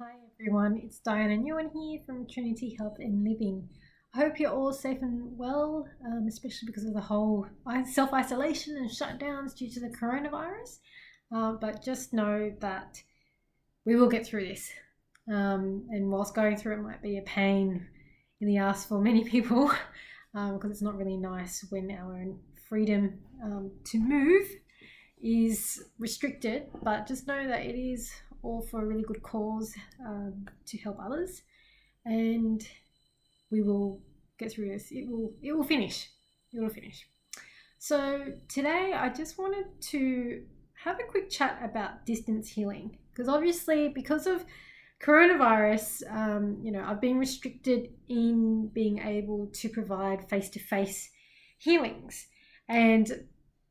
Hi everyone, it's Diana Newen here from Trinity Health and Living. I hope you're all safe and well, especially because of the whole self-isolation and shutdowns due to the coronavirus. But just know that we will get through this. And whilst going through it might be a pain in the ass for many people, because it's not really nice when our own freedom to move is restricted, but just know that it is all for a really good cause, to help others, and we will get through this. It will finish. It will finish. So today I just wanted to have a quick chat about distance healing, because obviously because of coronavirus, I've been restricted in being able to provide face-to-face healings. And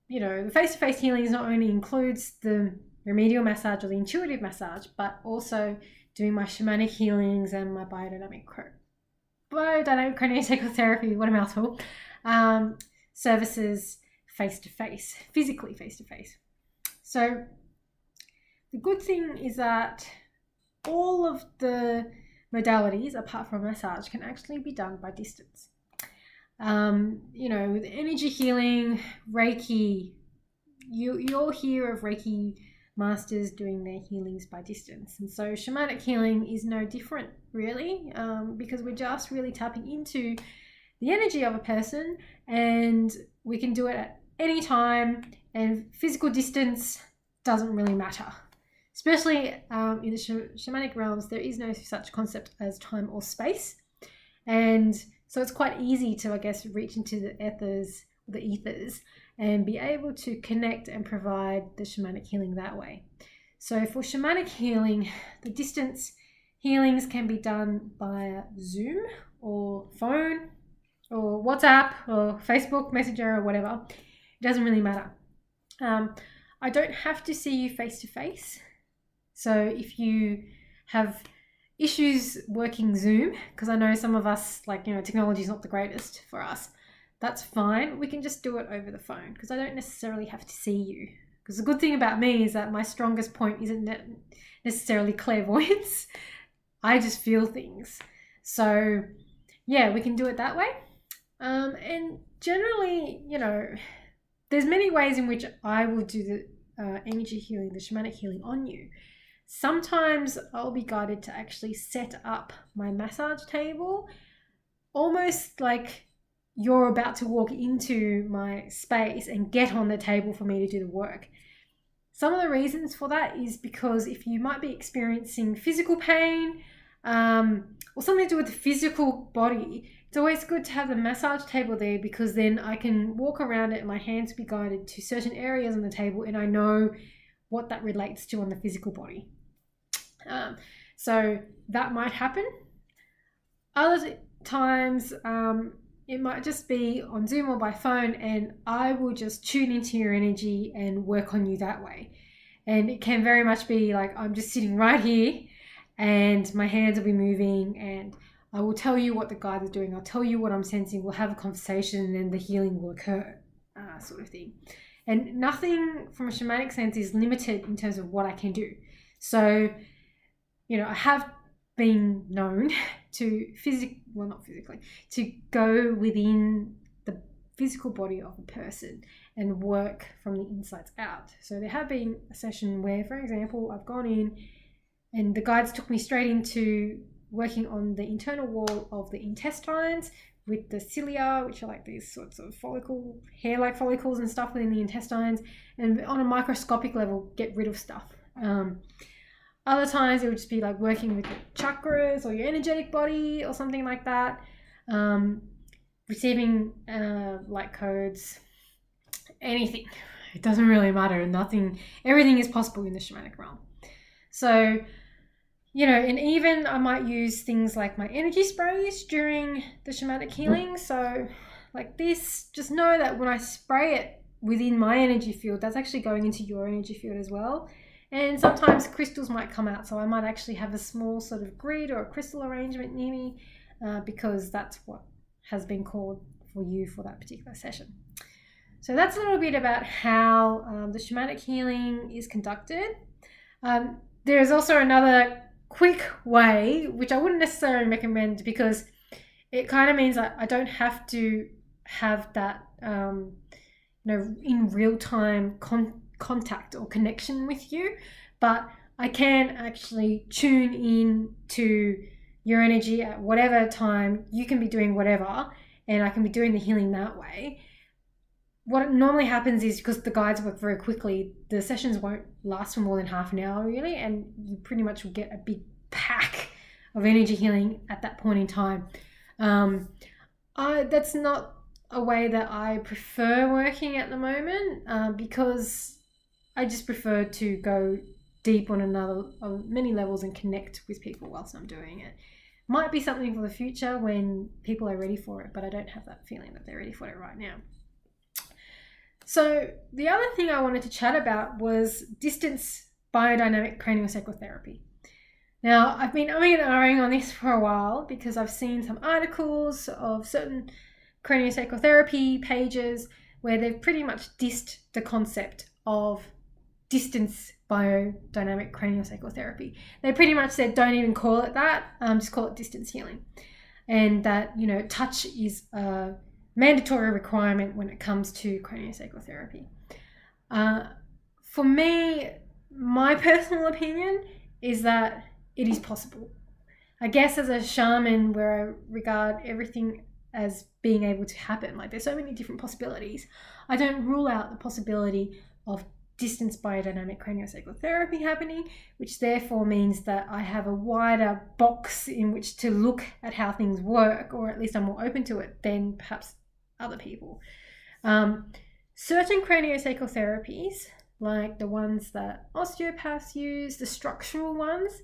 the face-to-face healings not only includes the remedial massage or the intuitive massage, but also doing my shamanic healings and my biodynamic craniosacral therapy, what a mouthful, services face-to-face, physically face-to-face. So the good thing is that all of the modalities, apart from massage, can actually be done by distance. With energy healing, Reiki, you'll hear of Reiki masters doing their healings by distance. And so shamanic healing is no different, really, because we're just really tapping into the energy of a person, and we can do it at any time, and physical distance doesn't really matter. Especially in the shamanic realms, there is no such concept as time or space. And so it's quite easy to, I guess, reach into the ethers, and be able to connect and provide the shamanic healing that way. So for shamanic healing, the distance healings can be done via Zoom or phone or WhatsApp or Facebook Messenger or whatever. It doesn't really matter. I don't have to see you face to face. So if you have issues working Zoom, because I know some of us, technology is not the greatest for us, that's fine. We can just do it over the phone, because I don't necessarily have to see you. Because the good thing about me is that my strongest point isn't necessarily clairvoyance. I just feel things. So yeah, we can do it that way. And generally, there's many ways in which I will do the energy healing, the shamanic healing on you. Sometimes I'll be guided to actually set up my massage table, almost like you're about to walk into my space and get on the table for me to do the work. Some of the reasons for that is because if you might be experiencing physical pain, or something to do with the physical body, it's always good to have the massage table there, because then I can walk around it and my hands will be guided to certain areas on the table, and I know what that relates to on the physical body. So that might happen. Other times, it might just be on Zoom or by phone, and I will just tune into your energy and work on you that way. And it can very much be like I'm just sitting right here and my hands will be moving, and I will tell you what the guides are doing. I'll tell you what I'm sensing. We'll have a conversation, and then the healing will occur, sort of thing. And nothing from a shamanic sense is limited in terms of what I can do. So, I have been known to to go within the physical body of a person and work from the insides out. So there have been a session where, for example, I've gone in and the guides took me straight into working on the internal wall of the intestines with the cilia, which are like these sorts of hair-like follicles and stuff within the intestines, and on a microscopic level get rid of stuff. Other times it would just be like working with your chakras or your energetic body or something like that. Receiving light codes, anything. It doesn't really matter. Everything is possible in the shamanic realm. So, and even I might use things like my energy sprays during the shamanic healing. So like this, just know that when I spray it within my energy field, that's actually going into your energy field as well. And sometimes crystals might come out, so I might actually have a small sort of grid or a crystal arrangement near me, because that's what has been called for you for that particular session. So that's a little bit about how the shamanic healing is conducted. There is also another quick way, which I wouldn't necessarily recommend because it kind of means that I don't have to have that, in real time contact or connection with you, but I can actually tune in to your energy at whatever time. You can be doing whatever, and I can be doing the healing that way. What normally happens is, because the guides work very quickly, the sessions won't last for more than half an hour really, and you pretty much will get a big pack of energy healing at that point in time. That's not a way that I prefer working at the moment, because I just prefer to go deep on many levels and connect with people whilst I'm doing it. Might be something for the future when people are ready for it, but I don't have that feeling that they're ready for it right now. So the other thing I wanted to chat about was distance biodynamic craniosacral therapy. Now, I've been umming and ahhing on this for a while because I've seen some articles of certain craniosacral therapy pages where they've pretty much dissed the concept of distance biodynamic craniosacral therapy. They pretty much said, don't even call it that, just call it distance healing. And that, touch is a mandatory requirement when it comes to craniosacral therapy. For me, my personal opinion is that it is possible. I guess as a shaman, where I regard everything as being able to happen, like there's so many different possibilities, I don't rule out the possibility of distance biodynamic craniosacral therapy happening, which therefore means that I have a wider box in which to look at how things work, or at least I'm more open to it than perhaps other people. Certain craniosacral therapies, like the ones that osteopaths use, the structural ones,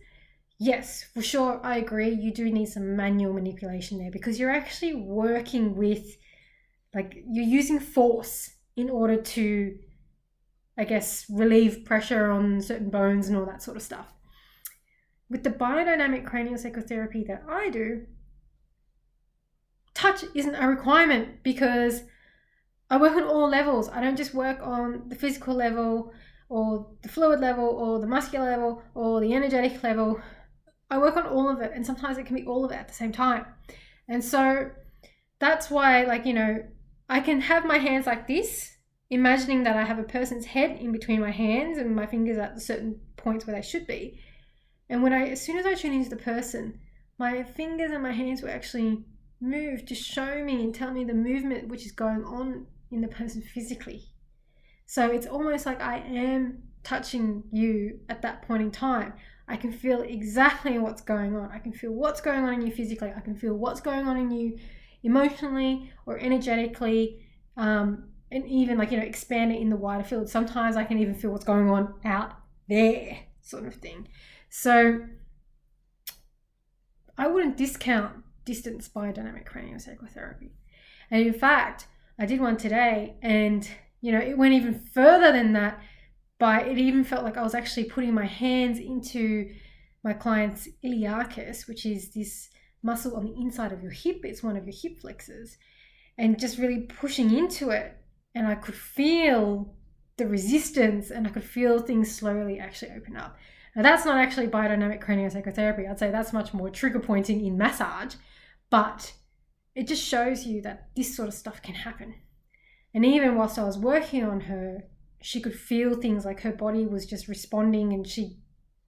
yes, for sure, I agree, you do need some manual manipulation there, because you're actually working with, you're using force in order to, I guess, relieve pressure on certain bones and all that sort of stuff. With the biodynamic craniosacral therapy that I do, touch isn't a requirement because I work on all levels. I don't just work on the physical level or the fluid level or the muscular level or the energetic level. I work on all of it, and sometimes it can be all of it at the same time. And so that's why, I can have my hands like this, imagining that I have a person's head in between my hands and my fingers at certain points where they should be. And as soon as I tune into the person, my fingers and my hands will actually move to show me and tell me the movement which is going on in the person physically. So it's almost like I am touching you at that point in time. I can feel exactly what's going on. I can feel what's going on in you physically. I can feel what's going on in you emotionally or energetically, and even expand it in the wider field. Sometimes I can even feel what's going on out there, sort of thing. So I wouldn't discount distance biodynamic craniosacral therapy. And in fact, I did one today, and it went even further than that. It even felt like I was actually putting my hands into my client's iliacus, which is this muscle on the inside of your hip. It's one of your hip flexors, and just really pushing into it. And I could feel the resistance, and I could feel things slowly actually open up. Now, that's not actually biodynamic craniosacral therapy. I'd say that's much more trigger pointing in massage, but it just shows you that this sort of stuff can happen. And even whilst I was working on her, she could feel things like her body was just responding and she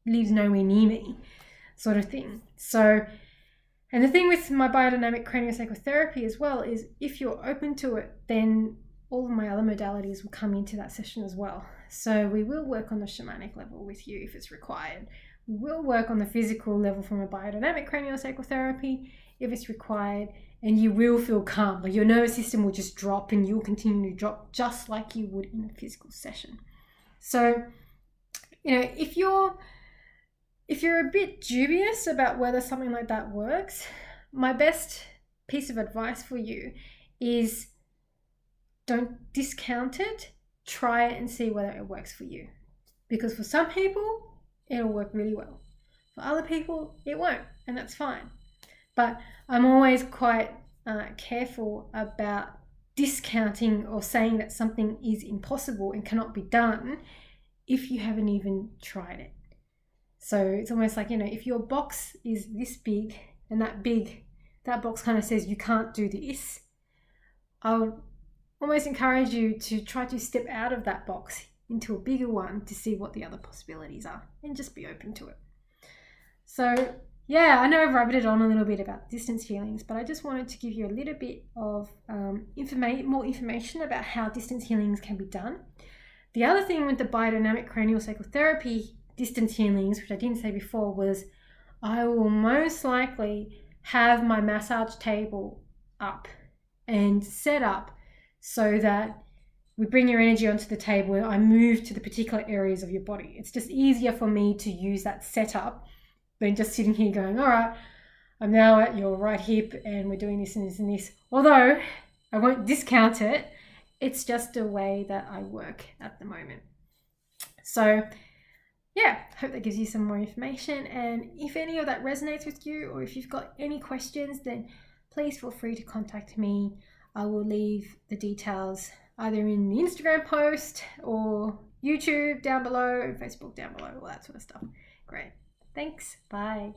lives nowhere near me, sort of thing. So, and the thing with my biodynamic craniosacral therapy as well is if you're open to it, then all of my other modalities will come into that session as well. So we will work on the shamanic level with you if it's required. We will work on the physical level from a biodynamic craniosacral therapy if it's required, and you will feel calm. Your nervous system will just drop, and you'll continue to drop just like you would in a physical session. So, if you're a bit dubious about whether something like that works, my best piece of advice for you is don't discount it. Try it and see whether it works for you. Because for some people, it'll work really well. For other people, it won't, and that's fine. But I'm always quite careful about discounting or saying that something is impossible and cannot be done if you haven't even tried it. So it's almost like, if your box is this big and that box kind of says you can't do this, I would almost encourage you to try to step out of that box into a bigger one to see what the other possibilities are and just be open to it. So yeah, I know I've rabbited on a little bit about distance healings, but I just wanted to give you a little bit of more information about how distance healings can be done. The other thing with the biodynamic craniosacral therapy distance healings, which I didn't say before, was I will most likely have my massage table up and set up so that we bring your energy onto the table and I move to the particular areas of your body. It's just easier for me to use that setup than just sitting here going, all right, I'm now at your right hip and we're doing this and this and this. Although I won't discount it, it's just a way that I work at the moment. So yeah, hope that gives you some more information. And if any of that resonates with you, or if you've got any questions, then please feel free to contact me. I will leave the details either in the Instagram post or YouTube down below, Facebook down below, all that sort of stuff. Great. Thanks. Bye.